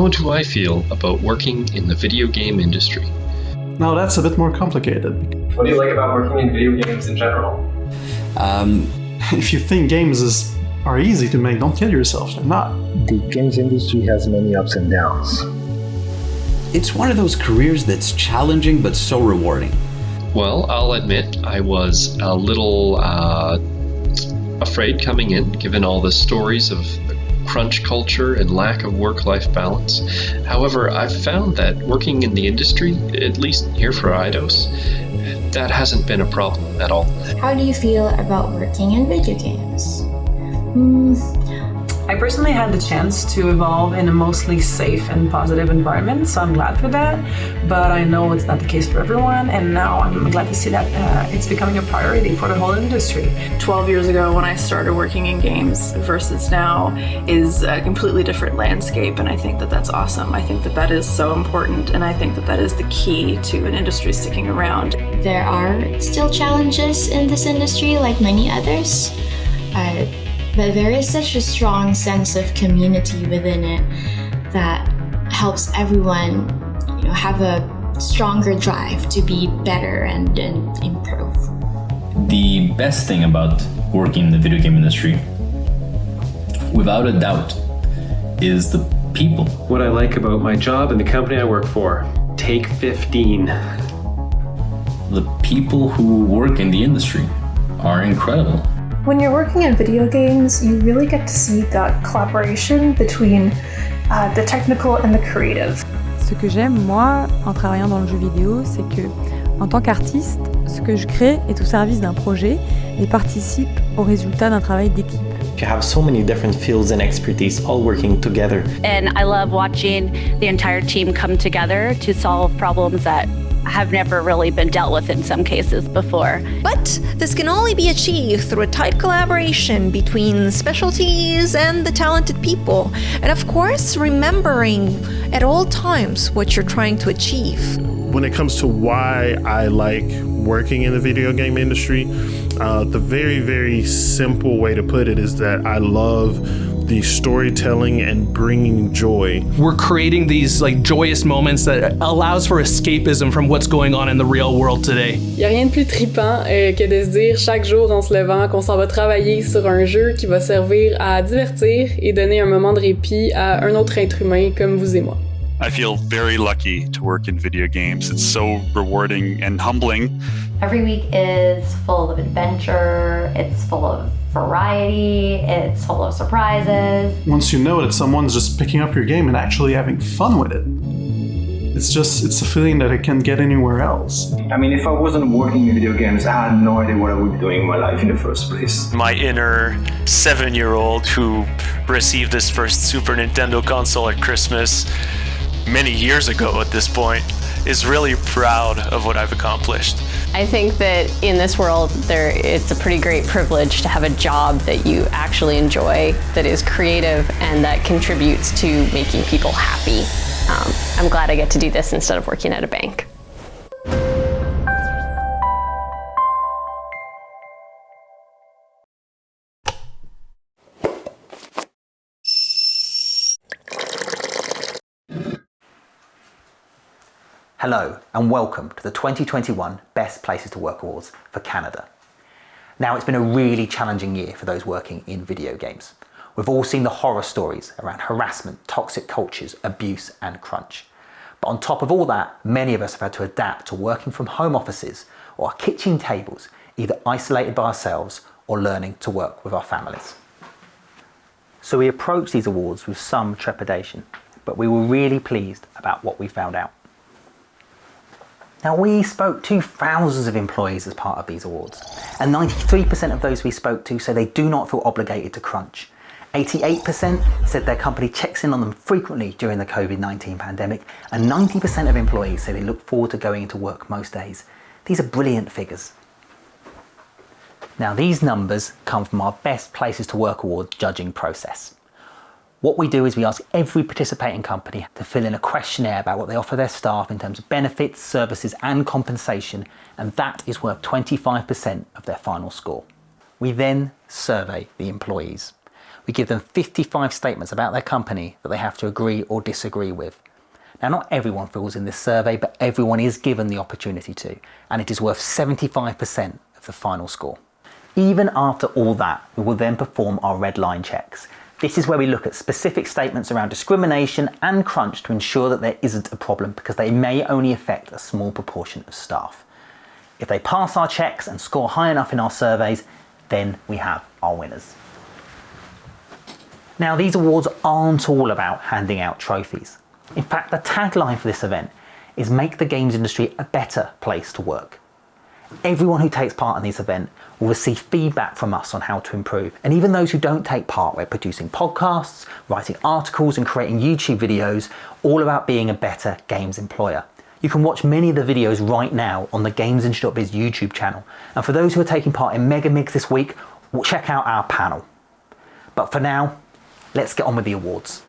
how do I feel about working in the video game industry? Now that's a bit more complicated. What do you like about working in video games in general? If you think games are easy to make, don't kid yourself, they're not. The games industry has many ups and downs. It's one of those careers that's challenging but so rewarding. Well, I'll admit I was a little afraid coming in, given all the stories of the crunch culture and lack of work-life balance. However, I've found that working in the industry, at least here for Eidos, that hasn't been a problem at all. How do you feel about working in video games? I personally had the chance to evolve in a mostly safe and positive environment, so I'm glad for that. But I know it's not the case for everyone, and now I'm glad to see that it's becoming a priority for the whole industry. 12 years ago when I started working in games versus now is a completely different landscape, and I think that that's awesome. I think that that is so important, and I think that that is the key to an industry sticking around. There are still challenges in this industry like many others. But there is such a strong sense of community within it that helps everyone, have a stronger drive to be better and improve. The best thing about working in the video game industry, without a doubt, is the people. What I like about my job and the company I work for, take 15. The people who work in the industry are incredible. When you're working in video games, you really get to see the collaboration between the technical and the creative. Ce que j'aime, moi, en travaillant dans le jeu vidéo, c'est que, en tant qu'artiste, ce que je crée est au service d'un projet et participe au résultat d'un travail d'équipe. You have so many different fields and expertise all working together. And I love watching the entire team come together to solve problems that have never really been dealt with in some cases before. But this can only be achieved through a tight collaboration between specialties and the talented people. And of course, remembering at all times what you're trying to achieve. When it comes to why I like working in the video game industry, the very, very simple way to put it is that I love the storytelling and bringing joy. We're creating these joyous moments that allows for escapism from what's going on in the real world today. Il y a rien de plus trippant que de se dire chaque jour en se levant qu'on s'en va travailler sur un jeu qui va servir à divertir et donner un moment de répit à un autre être humain comme vous et moi. I feel very lucky to work in video games. It's so rewarding and humbling. Every week is full of adventure, it's full of variety, it's full of surprises. Once you know that someone's just picking up your game and actually having fun with it, it's a feeling that it can't get anywhere else. I mean, if I wasn't working in video games, I had no idea what I would be doing in my life in the first place. My inner 7-year-old who received his first Super Nintendo console at Christmas many years ago at this point is really proud of what I've accomplished. I think that in this world, it's a pretty great privilege to have a job that you actually enjoy, that is creative, and that contributes to making people happy. I'm glad I get to do this instead of working at a bank. Hello and welcome to the 2021 Best Places to Work Awards for Canada. Now, it's been a really challenging year for those working in video games. We've all seen the horror stories around harassment, toxic cultures, abuse and crunch. But on top of all that, many of us have had to adapt to working from home offices or our kitchen tables, either isolated by ourselves or learning to work with our families. So we approached these awards with some trepidation, but we were really pleased about what we found out. Now, we spoke to thousands of employees as part of these awards, and 93% of those we spoke to say they do not feel obligated to crunch. 88% said their company checks in on them frequently during the COVID-19 pandemic, and 90% of employees say they look forward to going into work most days. These are brilliant figures. Now, these numbers come from our Best Places to Work Award judging process. What we do is we ask every participating company to fill in a questionnaire about what they offer their staff in terms of benefits, services and compensation, and that is worth 25% of their final score. We then survey the employees. we give them 55 statements about their company that they have to agree or disagree with. Now, not everyone fills in this survey, but everyone is given the opportunity to, and it is worth 75% of the final score. Even after all that, we will then perform our red line checks. This is where we look at specific statements around discrimination and crunch to ensure that there isn't a problem, because they may only affect a small proportion of staff. If they pass our checks and score high enough in our surveys, then we have our winners. Now, these awards aren't all about handing out trophies. In fact, the tagline for this event is "Make the games industry a better place to work." Everyone who takes part in this event will receive feedback from us on how to improve. And even those who don't take part, we're producing podcasts, writing articles and creating YouTube videos, all about being a better games employer. You can watch many of the videos right now on the GamesIndustry.biz YouTube channel. And for those who are taking part in Mega Migs this week, we'll check out our panel. But for now, let's get on with the awards.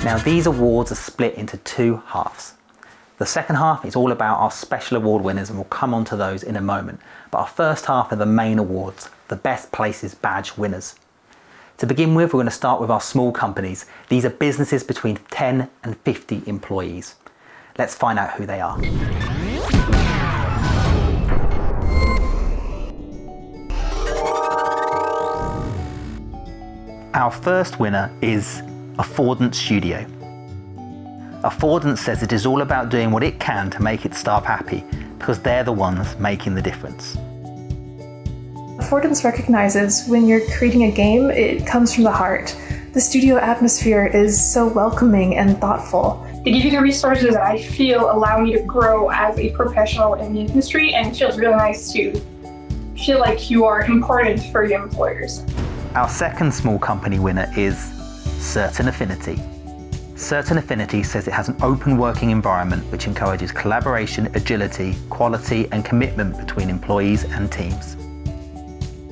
Now, these awards are split into two halves. The second half is all about our special award winners, and we'll come on to those in a moment. But our first half are the main awards, the Best Places Badge winners. To begin with, we're going to start with our small companies. These are businesses between 10 and 50 employees. Let's find out who they are. Our first winner is Affordance Studio. Affordance says it is all about doing what it can to make its staff happy, because they're the ones making the difference. Affordance recognizes when you're creating a game, it comes from the heart. The studio atmosphere is so welcoming and thoughtful. They give you the resources that I feel allow me to grow as a professional in the industry, and it feels really nice to feel like you are important for your employers. Our second small company winner is Certain Affinity. Certain Affinity says it has an open working environment which encourages collaboration, agility, quality and commitment between employees and teams.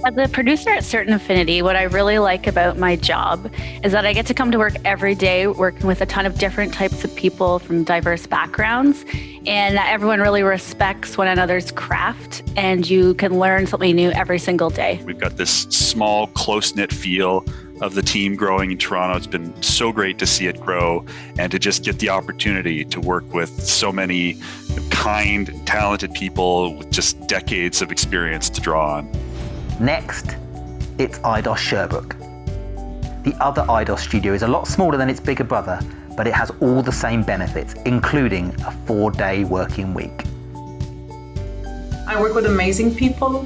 As a producer at Certain Affinity, what I really like about my job is that I get to come to work every day working with a ton of different types of people from diverse backgrounds, and that everyone really respects one another's craft, and you can learn something new every single day. We've got this small, close-knit feel of the team growing in Toronto. It's been so great to see it grow and to just get the opportunity to work with so many kind, talented people with just decades of experience to draw on. Next, it's Eidos Sherbrooke. The other Eidos studio is a lot smaller than its bigger brother, but it has all the same benefits, including a 4-day working week. I work with amazing people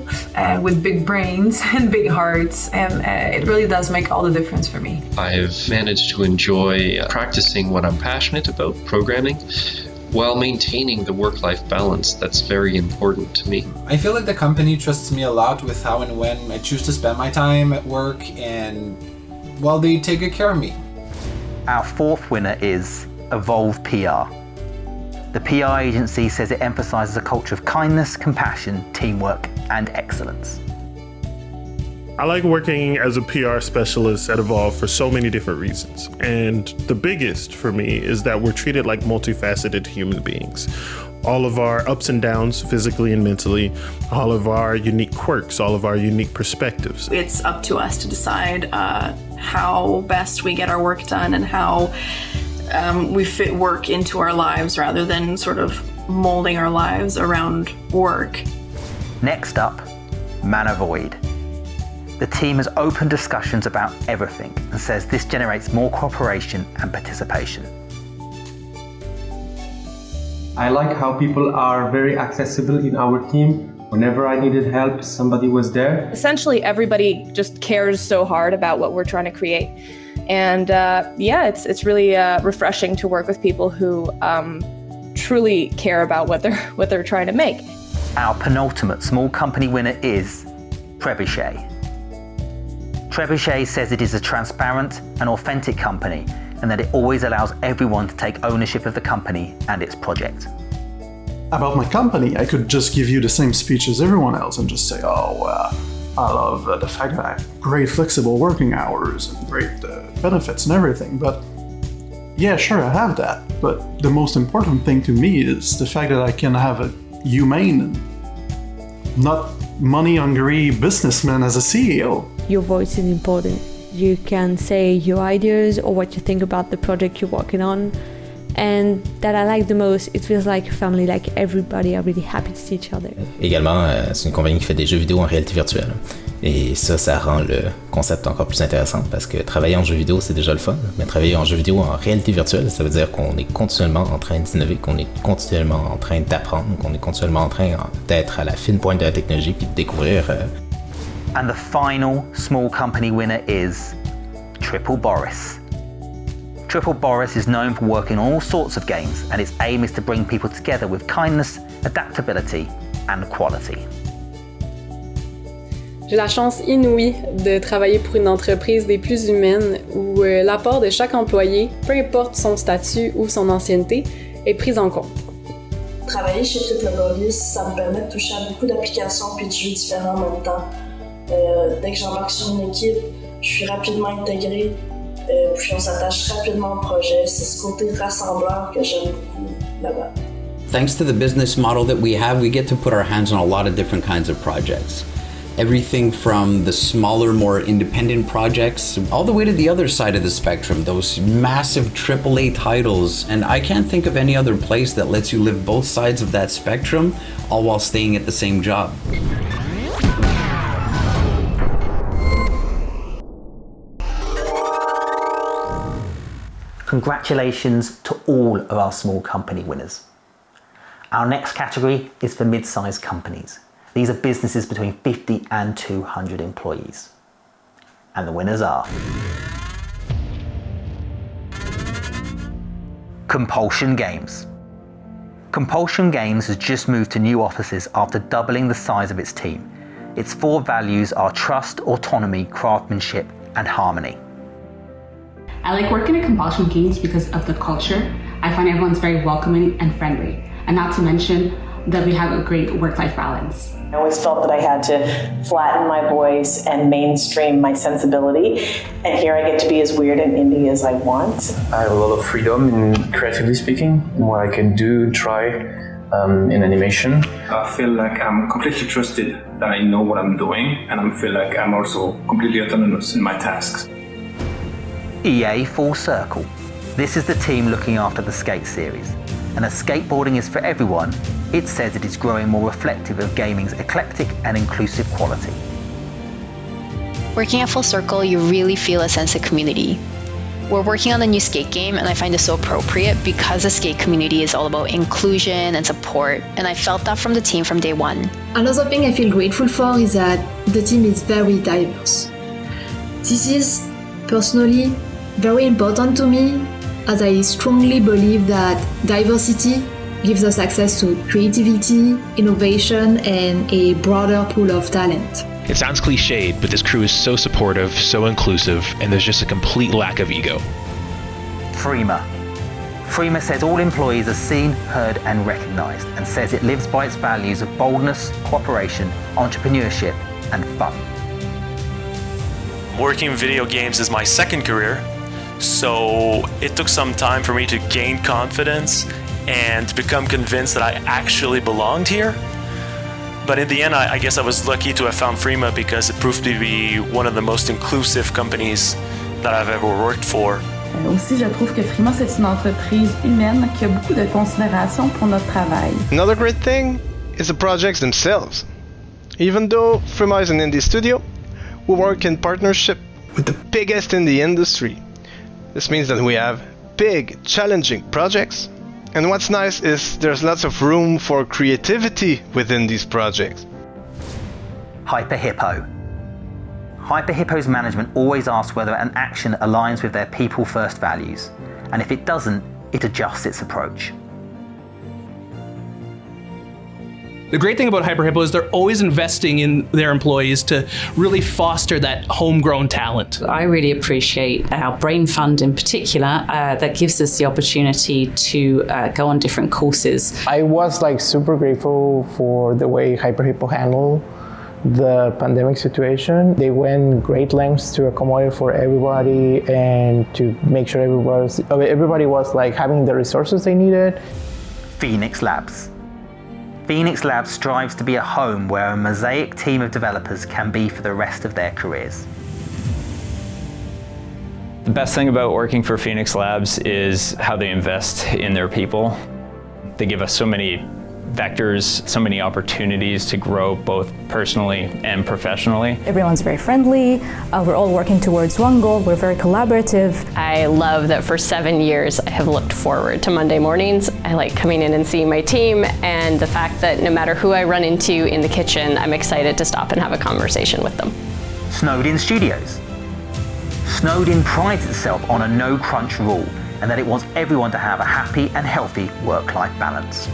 with big brains and big hearts, and it really does make all the difference for me. I've managed to enjoy practicing what I'm passionate about, programming, while maintaining the work-life balance that's very important to me. I feel like the company trusts me a lot with how and when I choose to spend my time at work, and, well, they take good care of me. Our fourth winner is Evolve PR. The PR agency says it emphasizes a culture of kindness, compassion, teamwork, and excellence. I like working as a PR specialist at Evolve for so many different reasons. And the biggest for me is that we're treated like multifaceted human beings. All of our ups and downs, physically and mentally, all of our unique quirks, all of our unique perspectives. It's up to us to decide how best we get our work done and how we fit work into our lives rather than sort of molding our lives around work. Next up, Mana Void. The team has open discussions about everything and says this generates more cooperation and participation. I like how people are very accessible in our team. Whenever I needed help, somebody was there. Essentially, everybody just cares so hard about what we're trying to create. And it's really refreshing to work with people who truly care about what they're trying to make. Our penultimate small company winner is Trebuchet. Trebuchet says it is a transparent and authentic company, and that it always allows everyone to take ownership of the company and its project. About my company, I could just give you the same speech as everyone else and just say, I love the fact that I have great flexible working hours and great benefits and everything, but yeah, sure, I have that. But the most important thing to me is the fact that I can have a humane and not money-hungry businessman as a CEO. Your voice is important. You can say your ideas or what you think about the project you're working on. And that I like the most, it feels like a family, like everybody are really happy to see each other. Également, c'est une compagnie qui fait des jeux vidéo en réalité virtuelle. Et ça rend le concept encore plus intéressant parce que travailler en jeu vidéo, c'est déjà le fun, mais travailler en jeu vidéo en réalité virtuelle, ça veut dire qu'on est continuellement en train d'innover, qu'on est continuellement en train d'apprendre, qu'on est continuellement en train d'être à la fine pointe de la technologie puis de découvrir. And the final small company winner is Triple Boris. Triple Boris is known for working on all sorts of games, and its aim is to bring people together with kindness, adaptability, and quality. J'ai la chance inouïe de travailler pour une entreprise des plus humaines où l'apport de chaque employé, peu importe son statut ou son ancienneté, est pris en compte. Travailler chez Triple Boris, ça me permet de toucher à beaucoup d'applications puis de jeux différents en même temps. Dès que j'embarque sur une équipe, je suis rapidement intégrée. Puis on s'attache rapidement au projet. C'est ce côté rassembleur que j'aime beaucoup là-bas. Thanks to the business model that we have, we get to put our hands on a lot of different kinds of projects. Everything from the smaller, more independent projects, all the way to the other side of the spectrum, those massive AAA titles. And I can't think of any other place that lets you live both sides of that spectrum, all while staying at the same job. Congratulations to all of our small company winners. Our next category is for mid-sized companies. These are businesses between 50 and 200 employees. And the winners are Compulsion Games. Compulsion Games has just moved to new offices after doubling the size of its team. Its 4 values are trust, autonomy, craftsmanship, and harmony. I like working at Compulsion Games because of the culture. I find everyone's very welcoming and friendly, and not to mention that we have a great work-life balance. I always felt that I had to flatten my voice and mainstream my sensibility, and here I get to be as weird and indie as I want. I have a lot of freedom in creatively speaking, what I can do, try in animation. I feel like I'm completely trusted, that I know what I'm doing, and I feel like I'm also completely autonomous in my tasks. EA Full Circle. This is the team looking after the Skate series. And as skateboarding is for everyone, it says it is growing more reflective of gaming's eclectic and inclusive quality. Working at Full Circle, you really feel a sense of community. We're working on the new skate game, and I find this so appropriate because the skate community is all about inclusion and support, and I felt that from the team from day one. Another thing I feel grateful for is that the team is very diverse. This is, personally, very important to me, as I strongly believe that diversity gives us access to creativity, innovation, and a broader pool of talent. It sounds cliched, but this crew is so supportive, so inclusive, and there's just a complete lack of ego. Freema. Freema says all employees are seen, heard, and recognized, and says it lives by its values of boldness, cooperation, entrepreneurship, and fun. Working in video games is my second career, so it took some time for me to gain confidence and to become convinced that I actually belonged here. But in the end, I guess I was lucky to have found Freema because it proved to be one of the most inclusive companies that I've ever worked for. Aussi, je trouve que Freema, c'est une entreprise humaine qui a beaucoup de considération pour notre travail. Another great thing is the projects themselves. Even though Freema is an indie studio, we work in partnership with the biggest in the industry. This means that we have big, challenging projects. And what's nice is there's lots of room for creativity within these projects. Hippo. Hippo's management always asks whether an action aligns with their people-first values. And if it doesn't, it adjusts its approach. The great thing about Hippo is they're always investing in their employees to really foster that homegrown talent. I really appreciate our Brain Fund in particular that gives us the opportunity to go on different courses. I was super grateful for the way Hippo handled the pandemic situation. They went great lengths to accommodate for everybody and to make sure everybody was having the resources they needed. Phoenix Labs. Phoenix Labs strives to be a home where a mosaic team of developers can be for the rest of their careers. The best thing about working for Phoenix Labs is how they invest in their people. They give us so many vectors, so many opportunities to grow both personally and professionally. Everyone's very friendly. We're all working towards one goal. We're very collaborative. I love that for 7 years I have looked forward to Monday mornings. I like coming in and seeing my team, and the fact that no matter who I run into in the kitchen, I'm excited to stop and have a conversation with them. Snowed-in Studios. Snowed-in prides itself on a no-crunch rule, and that it wants everyone to have a happy and healthy work-life balance.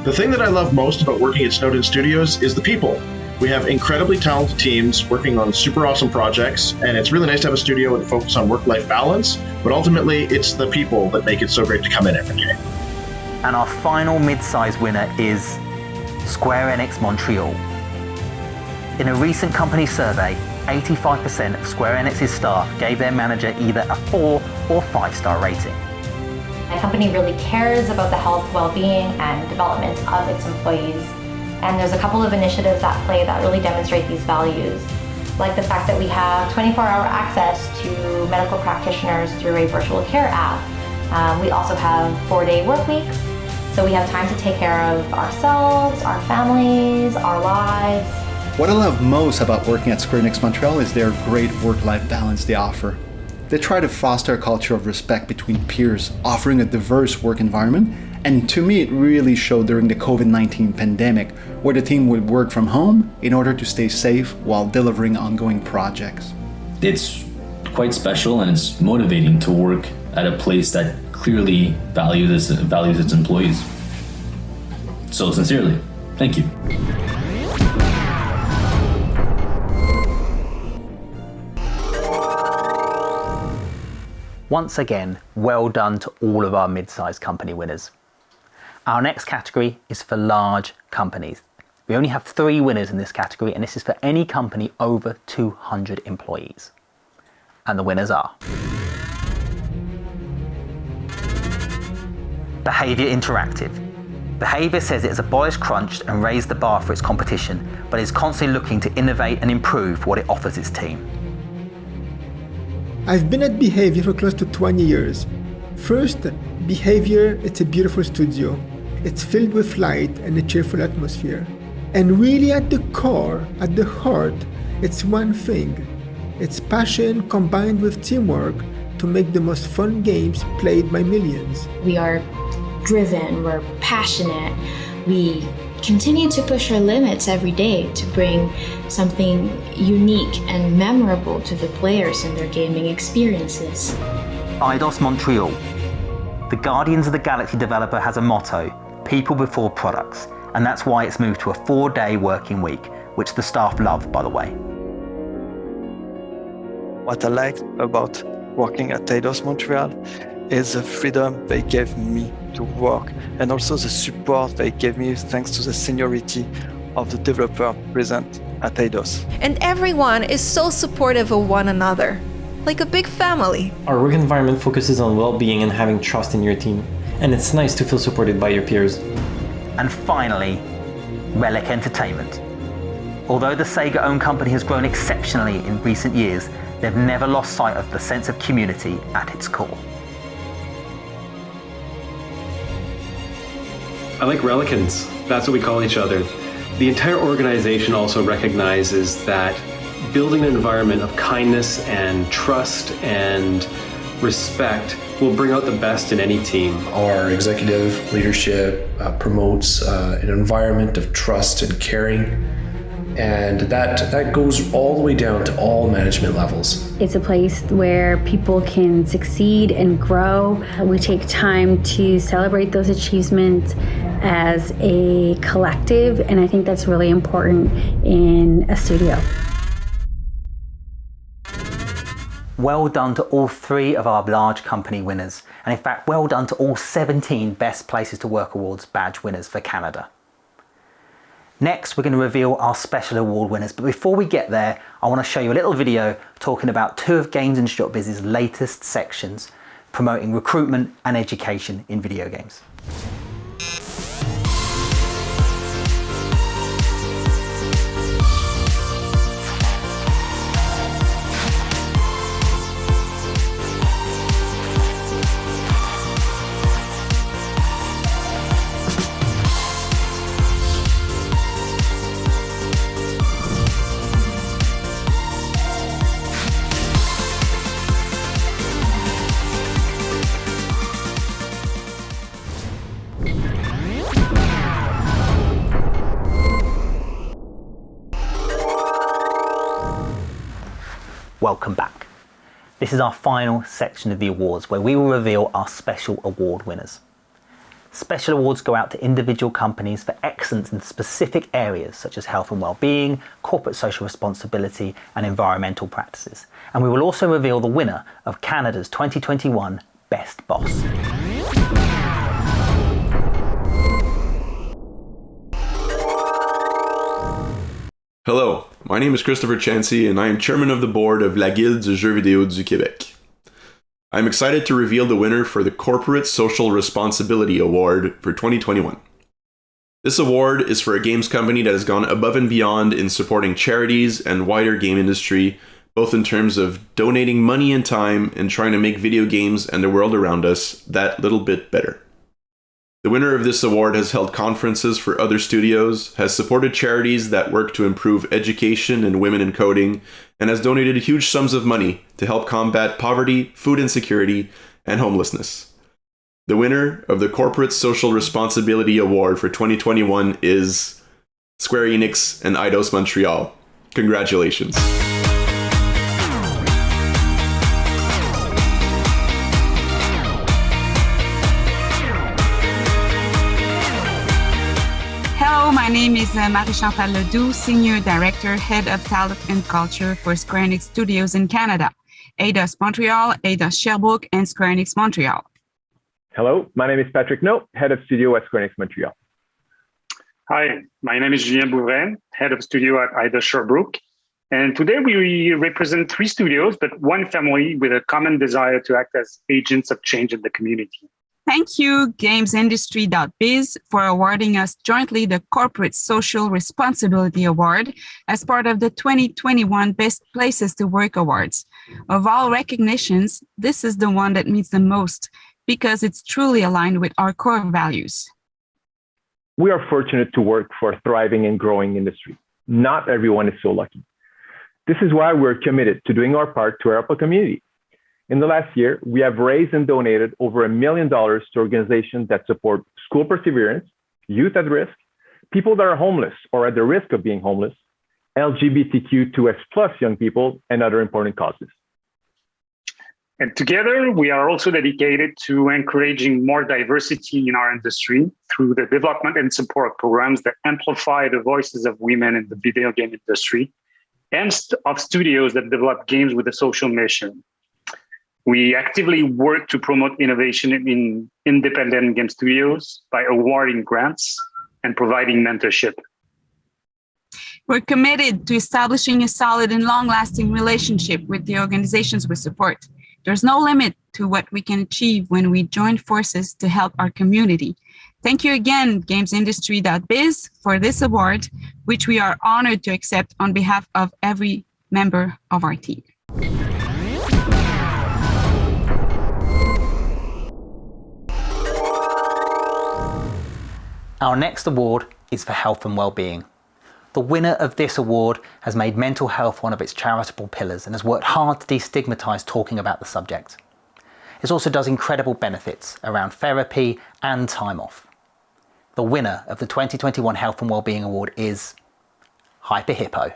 The thing that I love most about working at Snowed-in Studios is the people. We have incredibly talented teams working on super awesome projects, and it's really nice to have a studio and focus on work-life balance, but ultimately it's the people that make it so great to come in every day. And our final mid-size winner is Square Enix Montreal. In a recent company survey, 85% of Square Enix's staff gave their manager either a 4 or 5-star rating. My company really cares about the health, well-being, and development of its employees. And there's a couple of initiatives at play that really demonstrate these values, like the fact that we have 24-hour access to medical practitioners through a virtual care app. We also have 4-day work weeks, so we have time to take care of ourselves, our families, our lives. What I love most about working at Square Enix Montreal is their great work-life balance they offer. They try to foster a culture of respect between peers, offering a diverse work environment, and to me it really showed during the COVID-19 pandemic, where the team would work from home in order to stay safe while delivering ongoing projects. It's quite special, and it's motivating to work at a place that clearly values its employees. So sincerely, thank you. Once again, well done to all of our mid-sized company winners. Our next category is for large companies. We only have 3 winners in this category, and this is for any company over 200 employees. And the winners are Behaviour Interactive. Behaviour says it has abolished crunch and raised the bar for its competition, but is constantly looking to innovate and improve what it offers its team. I've been at Behaviour for close to 20 years. First, Behaviour, it's a beautiful studio. It's filled with light and a cheerful atmosphere. And really at the core, at the heart, it's one thing. It's passion combined with teamwork to make the most fun games played by millions. We are driven, we're passionate, we continue to push our limits every day to bring something unique and memorable to the players and their gaming experiences. Eidos Montreal. The Guardians of the Galaxy developer has a motto, people before products, and that's why it's moved to a 4-day working week, which the staff love, by the way. What I like about working at Eidos Montreal is the freedom they gave me to work, and also the support they gave me thanks to the seniority of the developer present at Eidos. And everyone is so supportive of one another, like a big family. Our work environment focuses on well-being and having trust in your team, and it's nice to feel supported by your peers. And finally, Relic Entertainment. Although the Sega-owned company has grown exceptionally in recent years, they've never lost sight of the sense of community at its core. I like Relicans. That's what we call each other. The entire organization also recognizes that building an environment of kindness and trust and respect will bring out the best in any team. Our executive leadership promotes an environment of trust and caring, and that goes all the way down to all management levels. It's a place where people can succeed and grow. We take time to celebrate those achievements as a collective, and I think that's really important in a studio. Well done to all 3 of our large company winners, and in fact, well done to all 17 Best Places to Work Awards badge winners for Canada. Next, we're going to reveal our special award winners, but before we get there, I want to show you a little video talking about 2 of GamesIndustry.biz's latest sections, promoting recruitment and education in video games. Welcome back. This is our final section of the awards where we will reveal our special award winners. Special awards go out to individual companies for excellence in specific areas such as health and well-being, corporate social responsibility and environmental practices. And we will also reveal the winner of Canada's 2021 Best Boss. Hello, my name is Christopher Chansey and I am chairman of the board of La Guilde du Jeu Vidéo du Québec. I'm excited to reveal the winner for the Corporate Social Responsibility Award for 2021. This award is for a games company that has gone above and beyond in supporting charities and wider game industry, both in terms of donating money and time and trying to make video games and the world around us that little bit better. The winner of this award has held conferences for other studios, has supported charities that work to improve education and women in coding, and has donated huge sums of money to help combat poverty, food insecurity, and homelessness. The winner of the Corporate Social Responsibility Award for 2021 is Square Enix and Eidos Montreal. Congratulations. Hello, my name is Marie-Chantal Ledoux, Senior Director, Head of Talent and Culture for Square Enix Studios in Canada, Eidos Montreal, Eidos Sherbrooke, and Square Enix Montreal. Hello, my name is Patrick No, Head of Studio at Square Enix Montreal. Hi, my name is Julien Bouvray, Head of Studio at Eidos Sherbrooke. And today we represent 3 studios, but one family with a common desire to act as agents of change in the community. Thank you, GamesIndustry.biz, for awarding us jointly the Corporate Social Responsibility Award as part of the 2021 Best Places to Work Awards. Of all recognitions, this is the one that means the most because it's truly aligned with our core values. We are fortunate to work for a thriving and growing industry. Not everyone is so lucky. This is why we're committed to doing our part to help our community. In the last year, we have raised and donated over $1 million to organizations that support school perseverance, youth at risk, people that are homeless or at the risk of being homeless, LGBTQ2X+ young people, and other important causes. And together, we are also dedicated to encouraging more diversity in our industry through the development and support programs that amplify the voices of women in the video game industry and of studios that develop games with a social mission. We actively work to promote innovation in independent game studios by awarding grants and providing mentorship. We're committed to establishing a solid and long-lasting relationship with the organizations we support. There's no limit to what we can achieve when we join forces to help our community. Thank you again, GamesIndustry.biz, for this award, which we are honored to accept on behalf of every member of our team. Our next award is for health and well-being. The winner of this award has made mental health one of its charitable pillars and has worked hard to destigmatise talking about the subject. It also does incredible benefits around therapy and time off. The winner of the 2021 Health and Wellbeing Award is Hippo.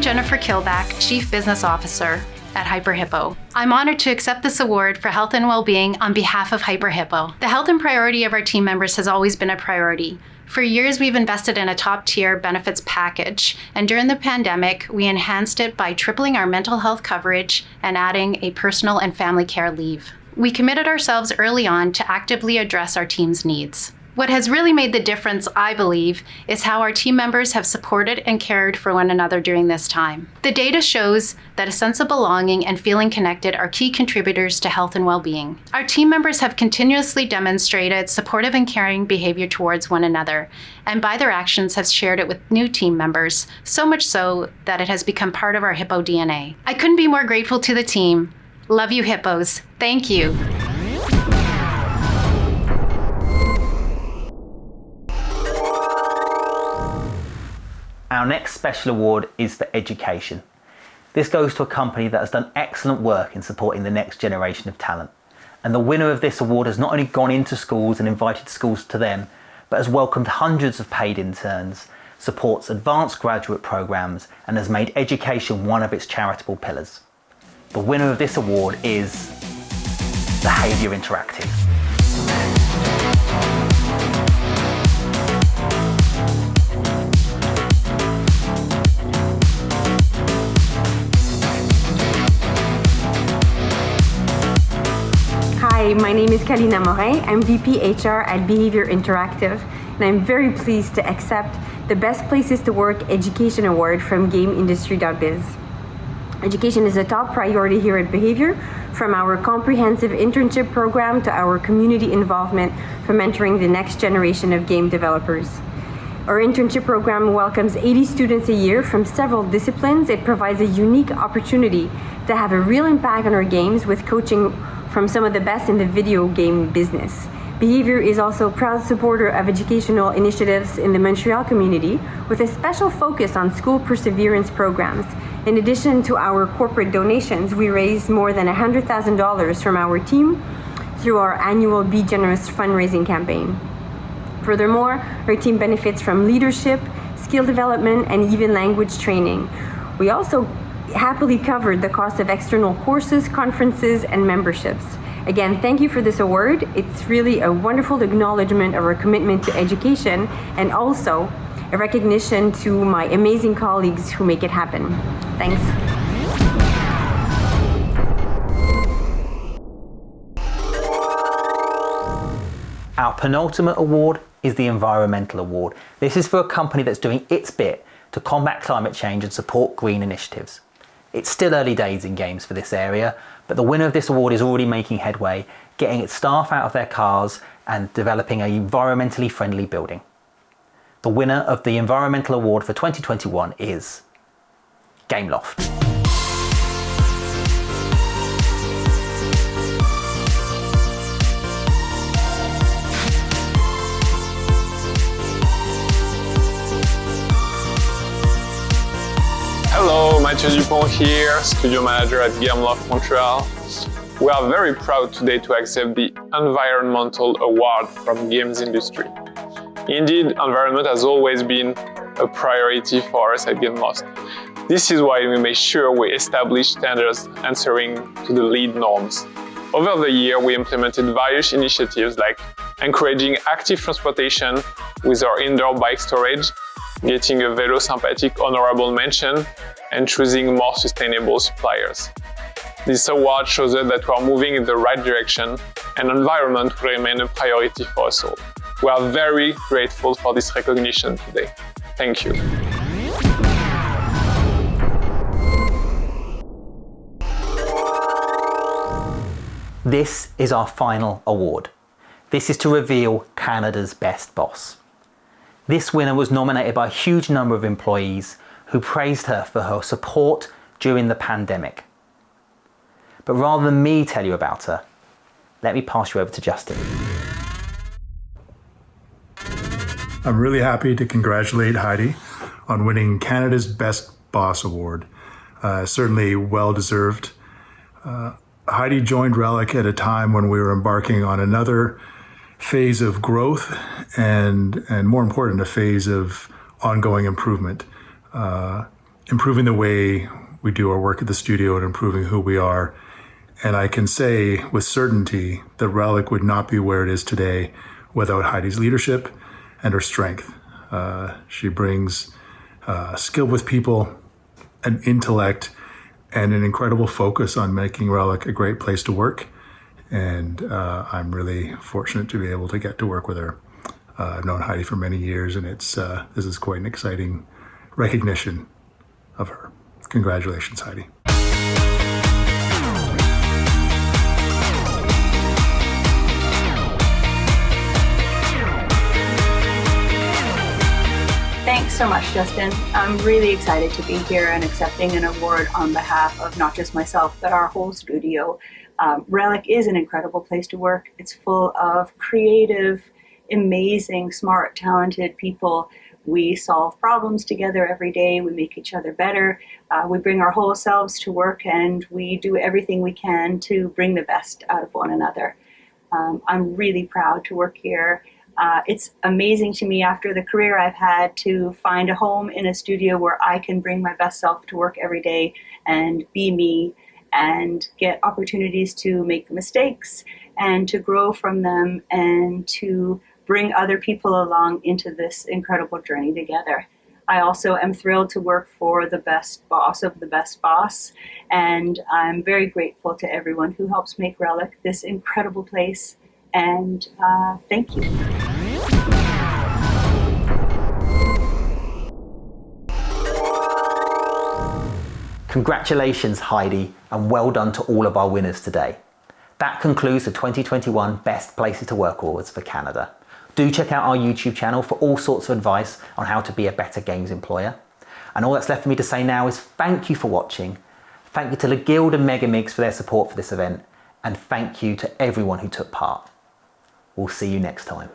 Jennifer Kilback, Chief Business Officer at Hippo. I'm honored to accept this award for health and well-being on behalf of Hippo. The health and priority of our team members has always been a priority. For years, we've invested in a top-tier benefits package, and during the pandemic, we enhanced it by tripling our mental health coverage and adding a personal and family care leave. We committed ourselves early on to actively address our team's needs. What has really made the difference, I believe, is how our team members have supported and cared for one another during this time. The data shows that a sense of belonging and feeling connected are key contributors to health and well-being. Our team members have continuously demonstrated supportive and caring behavior towards one another, and by their actions have shared it with new team members, so much so that it has become part of our Hippo DNA. I couldn't be more grateful to the team. Love you, Hippos. Thank you. Our next special award is for education. This goes to a company that has done excellent work in supporting the next generation of talent. And the winner of this award has not only gone into schools and invited schools to them, but has welcomed hundreds of paid interns, supports advanced graduate programs, and has made education one of its charitable pillars. The winner of this award is Behaviour Interactive. Hi, my name is Kalina Morin. I'm VP HR at Behaviour Interactive, and I'm very pleased to accept the Best Places to Work Education Award from GamesIndustry.biz. Education is a top priority here at Behaviour, from our comprehensive internship program to our community involvement for mentoring the next generation of game developers. Our internship program welcomes 80 students a year from several disciplines. It provides a unique opportunity to have a real impact on our games with coaching from some of the best in the video game business. Behaviour is also a proud supporter of educational initiatives in the Montreal community with a special focus on school perseverance programs. In addition to our corporate donations, we raised more than $100,000 from our team through our annual Be Generous fundraising campaign. Furthermore, our team benefits from leadership, skill development, and even language training. We also happily covered the cost of external courses, conferences, and memberships. Again, thank you for this award. It's really a wonderful acknowledgement of our commitment to education and also a recognition to my amazing colleagues who make it happen. Thanks. Our penultimate award is the Environmental Award. This is for a company that's doing its bit to combat climate change and support green initiatives. It's still early days in games for this area, but the winner of this award is already making headway, getting its staff out of their cars and developing an environmentally friendly building. The winner of the Environmental Award for 2021 is Gameloft. Hello, Mathieu Dupont here, Studio Manager at Gameloft Montreal. We are very proud today to accept the Environmental Award from Games Industry. Indeed, environment has always been a priority for us at Gameloft. This is why we made sure we established standards answering to the lead norms. Over the year, we implemented various initiatives like encouraging active transportation with our indoor bike storage, getting a Velo Sympathique honorable mention, and choosing more sustainable suppliers. This award shows us that we are moving in the right direction and environment will remain a priority for us all. We are very grateful for this recognition today. Thank you. This is our final award. This is to reveal Canada's best boss. This winner was nominated by a huge number of employees who praised her for her support during the pandemic. But rather than me tell you about her, let me pass you over to Justin. I'm really happy to congratulate Heidi on winning Canada's Best Boss Award. Certainly well deserved. Heidi joined Relic at a time when we were embarking on another phase of growth and more important, a phase of ongoing improvement. Improving the way we do our work at the studio and improving who we are. And I can say with certainty that Relic would not be where it is today without Heidi's leadership and her strength. She brings skill with people, an intellect, and an incredible focus on making Relic a great place to work. And I'm really fortunate to be able to get to work with her. I've known Heidi for many years, and this is quite an exciting recognition of her. Congratulations, Heidi. Thanks so much, Justin. I'm really excited to be here and accepting an award on behalf of not just myself, but our whole studio. Relic is an incredible place to work. It's full of creative, amazing, smart, talented people. We solve problems together every day. We make each other better. We bring our whole selves to work, and we do everything we can to bring the best out of one another. I'm really proud to work here. It's amazing to me after the career I've had to find a home in a studio where I can bring my best self to work every day and be me and get opportunities to make mistakes and to grow from them and to bring other people along into this incredible journey together. I also am thrilled to work for the best boss of the best boss, and I'm very grateful to everyone who helps make Relic this incredible place, and thank you. Congratulations, Heidi, and well done to all of our winners today. That concludes the 2021 Best Places to Work Awards for Canada. Do check out our YouTube channel for all sorts of advice on how to be a better games employer. And all that's left for me to say now is thank you for watching. Thank you to the Guild and Megamigs for their support for this event. And thank you to everyone who took part. We'll see you next time.